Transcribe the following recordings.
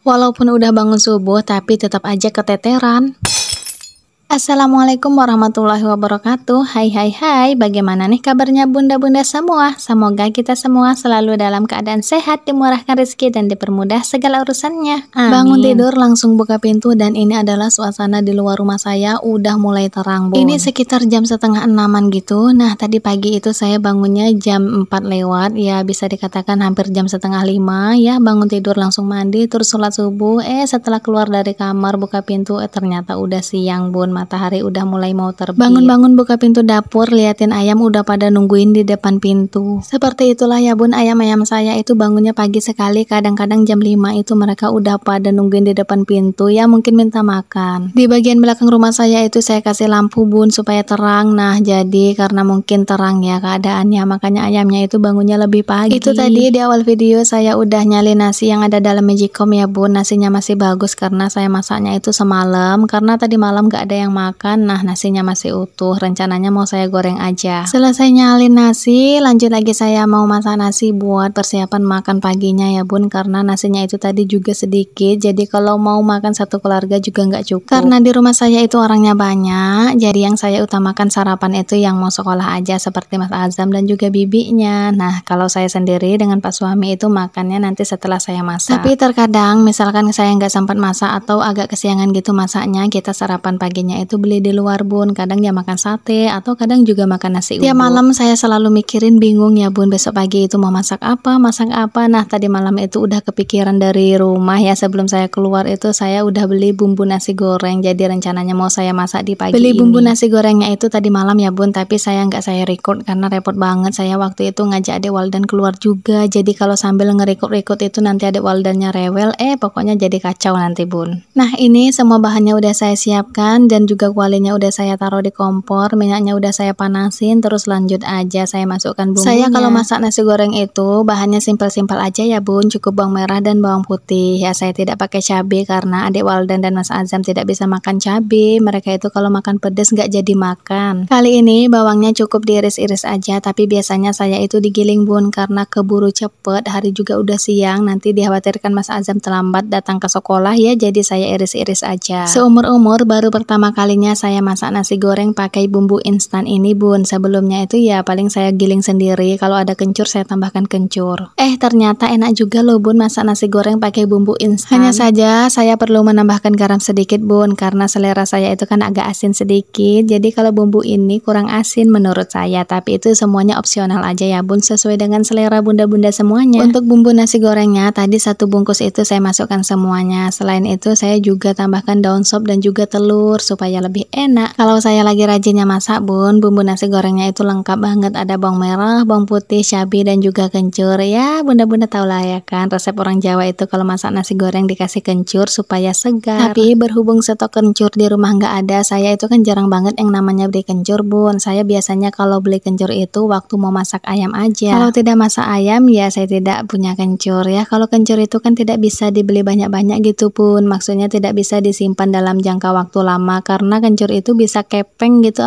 Walaupun udah bangun subuh, tapi tetap aja keteteran. Assalamualaikum warahmatullahi wabarakatuh. Hai, bagaimana nih kabarnya bunda-bunda semua? Semoga kita semua selalu dalam keadaan sehat, dimurahkan rezeki dan dipermudah segala urusannya. Amin. Bangun tidur langsung buka pintu dan ini adalah suasana di luar rumah saya udah mulai terang, Bun. Ini sekitar jam setengah 6-an gitu. Nah, tadi pagi itu saya bangunnya jam 4 lewat, ya bisa dikatakan hampir jam setengah 5 ya. Bangun tidur langsung mandi, terus sholat subuh. Setelah keluar dari kamar buka pintu, ternyata udah siang, Bun. Matahari udah mulai mau terbit. Bangun-bangun buka pintu dapur, liatin ayam udah pada nungguin di depan pintu. Seperti itulah ya Bun, ayam-ayam saya itu bangunnya pagi sekali, kadang-kadang jam 5 itu mereka udah pada nungguin di depan pintu, ya mungkin minta makan. Di bagian belakang rumah saya itu saya kasih lampu Bun supaya terang. Nah, jadi karena mungkin terang ya keadaannya, makanya ayamnya itu bangunnya lebih pagi. Itu tadi di awal video saya udah nyalin nasi yang ada dalam magicom ya Bun. Nasinya masih bagus karena saya masaknya itu semalam, karena tadi malam gak ada yang makan. Nah, nasinya masih utuh, rencananya mau saya goreng aja. Selesai nyalin nasi, lanjut lagi saya mau masak nasi buat persiapan makan paginya ya Bun, karena nasinya itu tadi juga sedikit, jadi kalau mau makan satu keluarga juga nggak cukup. Karena di rumah saya itu orangnya banyak, jadi yang saya utamakan sarapan itu yang mau sekolah aja, seperti Mas Azam dan juga bibinya. Nah, kalau saya sendiri dengan Pak suami itu makannya nanti setelah saya masak. Tapi terkadang misalkan saya nggak sempat masak atau agak kesiangan gitu masaknya, kita sarapan paginya itu beli di luar Bun. Kadang ya makan sate atau kadang juga makan nasi uduk. Tiap malam saya selalu mikirin, bingung ya Bun besok pagi itu mau masak apa. Nah, tadi malam itu udah kepikiran dari rumah ya, sebelum saya keluar itu saya udah beli bumbu nasi goreng, jadi rencananya mau saya masak di pagi ini. Bumbu nasi gorengnya itu tadi malam ya Bun, tapi saya record karena repot banget. Saya waktu itu ngajak adik Waldan keluar juga, jadi kalau sambil nge-record itu nanti adik Waldannya rewel, pokoknya jadi kacau nanti Bun. Nah, ini semua bahannya udah saya siapkan dan juga kualinya udah saya taruh di kompor, minyaknya udah saya panasin, terus lanjut aja saya masukkan bumbunya. Saya kalau masak nasi goreng itu bahannya simpel-simpel aja ya Bun, cukup bawang merah dan bawang putih ya. Saya tidak pakai cabai karena adik Waldan dan Mas Azam tidak bisa makan cabai, mereka itu kalau makan pedas nggak jadi makan. Kali ini bawangnya cukup diiris-iris aja, tapi biasanya saya itu digiling Bun karena keburu cepet, hari juga udah siang, nanti dikhawatirkan Mas Azam terlambat datang ke sekolah ya, jadi saya iris-iris aja. Seumur-umur baru pertama kalinya saya masak nasi goreng pakai bumbu instan ini Bun. Sebelumnya itu ya paling saya giling sendiri, kalau ada kencur saya tambahkan kencur. Ternyata enak juga loh Bun masak nasi goreng pakai bumbu instan. Hanya saja saya perlu menambahkan garam sedikit Bun, karena selera saya itu kan agak asin sedikit, jadi kalau bumbu ini kurang asin menurut saya, tapi itu semuanya opsional aja ya Bun, sesuai dengan selera bunda-bunda semuanya. Untuk bumbu nasi gorengnya tadi 1 bungkus itu saya masukkan semuanya. Selain itu saya juga tambahkan daun sop dan juga telur supaya lebih enak. Kalau saya lagi rajinnya masak Bun, bumbu nasi gorengnya itu lengkap banget, ada bawang merah, bawang putih, cabai dan juga kencur. Ya bunda-bunda tau lah ya kan, resep orang Jawa itu kalau masak nasi goreng dikasih kencur supaya segar. Tapi berhubung stok kencur di rumah nggak ada, saya itu kan jarang banget yang namanya beli kencur Bun. Saya biasanya kalau beli kencur itu waktu mau masak ayam aja. Kalau tidak masak ayam ya saya tidak punya kencur ya. Kalau kencur itu kan tidak bisa dibeli banyak-banyak gitu Bun, maksudnya tidak bisa disimpan dalam jangka waktu lama karena kencur itu bisa kepeng gitu,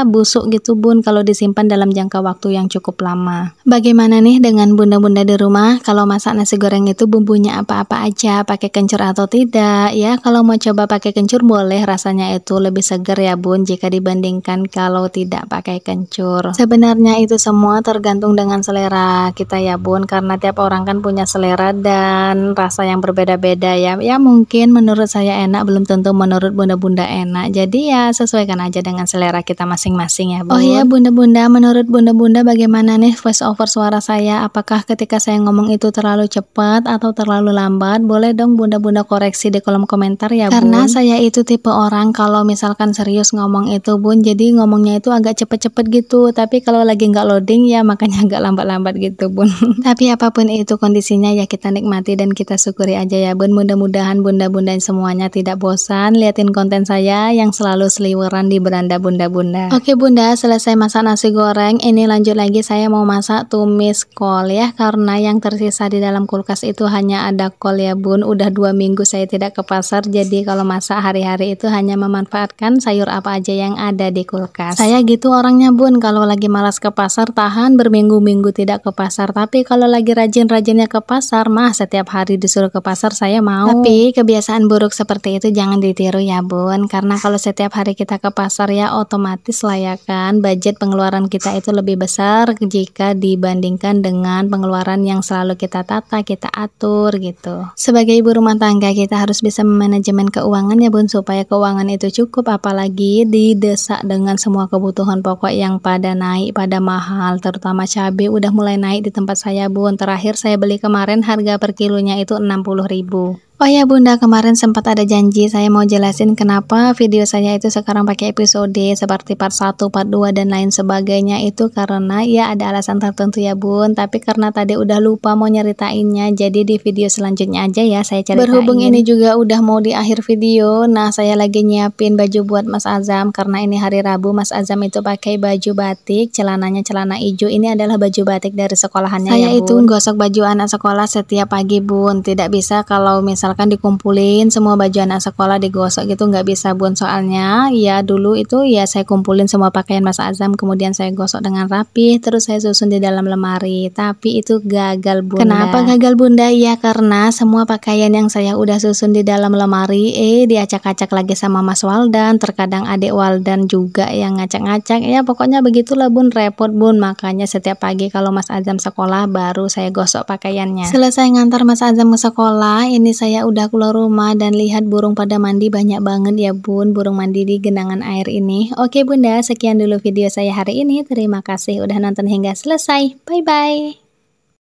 busuk gitu Bun kalau disimpan dalam jangka waktu yang cukup lama. Bagaimana nih dengan bunda-bunda di rumah, kalau masak nasi goreng itu bumbunya apa-apa aja, pakai kencur atau tidak ya? Kalau mau coba pakai kencur boleh, rasanya itu lebih segar ya Bun jika dibandingkan kalau tidak pakai kencur. Sebenarnya itu semua tergantung dengan selera kita ya Bun, karena tiap orang kan punya selera dan rasa yang berbeda-beda ya. Ya mungkin menurut saya enak, belum tentu menurut bunda-bunda enak, jadi ya sesuaikan aja dengan selera kita masing-masing ya Bun. Oh iya bunda-bunda, menurut bunda-bunda bagaimana nih voice over suara saya? Apakah ketika saya ngomong itu terlalu cepat atau terlalu lambat? Boleh dong bunda-bunda koreksi di kolom komentar ya Bun. Karena saya itu tipe orang kalau misalkan serius ngomong itu Bun, jadi ngomongnya itu agak cepet-cepet gitu, tapi kalau lagi nggak loading ya makanya agak lambat-lambat gitu Bun. Tapi apapun itu kondisinya ya kita nikmati dan kita syukuri aja ya Bun. Mudah-mudahan bunda-bunda semuanya tidak bosan liatin konten saya yang yang selalu seliweran di beranda bunda-bunda. Oke bunda, selesai masak nasi goreng, ini lanjut lagi saya mau masak tumis kol ya, karena yang tersisa di dalam kulkas itu hanya ada kol ya bun. Udah 2 minggu saya tidak ke pasar, jadi kalau masak hari-hari itu hanya memanfaatkan sayur apa aja yang ada di kulkas. Saya gitu orangnya bun, kalau lagi malas ke pasar tahan berminggu-minggu tidak ke pasar, tapi kalau lagi rajin-rajinnya ke pasar mah setiap hari disuruh ke pasar saya mau. Tapi kebiasaan buruk seperti itu jangan ditiru ya bun, karena kalau setiap hari kita ke pasar ya otomatis lah ya kan, budget pengeluaran kita itu lebih besar jika dibandingkan dengan pengeluaran yang selalu kita tata, kita atur gitu. Sebagai ibu rumah tangga kita harus bisa memanajemen keuangan ya bun, supaya keuangan itu cukup, apalagi didesak dengan semua kebutuhan pokok yang pada naik, pada mahal, terutama cabai udah mulai naik di tempat saya bun. Terakhir saya beli kemarin harga per kilonya itu 60.000. Oh ya bunda, kemarin sempat ada janji saya mau jelasin kenapa video saya itu sekarang pakai episode seperti part 1, part 2 dan lain sebagainya, itu karena ya ada alasan tertentu ya bun, tapi karena tadi udah lupa mau nyeritainnya, jadi di video selanjutnya aja ya saya ceritain. Berhubung ini juga udah mau di akhir video, nah saya lagi nyiapin baju buat Mas Azam karena ini hari Rabu. Mas Azam itu pakai baju batik, celananya celana hijau, ini adalah baju batik dari sekolahannya saya ya bun. Saya itu gosok baju anak sekolah setiap pagi bun, tidak bisa kalau misalkan dikumpulin semua baju anak sekolah digosok gitu, nggak bisa bun, soalnya ya dulu itu ya saya kumpulin semua pakaian Mas Azam kemudian saya gosok dengan rapi terus saya susun di dalam lemari, tapi itu gagal bunda. Kenapa gagal bunda? Ya karena semua pakaian yang saya udah susun di dalam lemari diacak-acak lagi sama Mas Waldan, terkadang adik Waldan juga yang ngacak-ngacak, ya pokoknya begitulah bun, repot bun. Makanya setiap pagi kalau Mas Azam sekolah baru saya gosok pakaiannya. Selesai ngantar Mas Azam ke sekolah, ini saya udah keluar rumah dan lihat burung pada mandi banyak banget ya bun, burung mandi di genangan air ini. Oke bunda, sekian dulu video saya hari ini, terima kasih udah nonton hingga selesai, bye bye.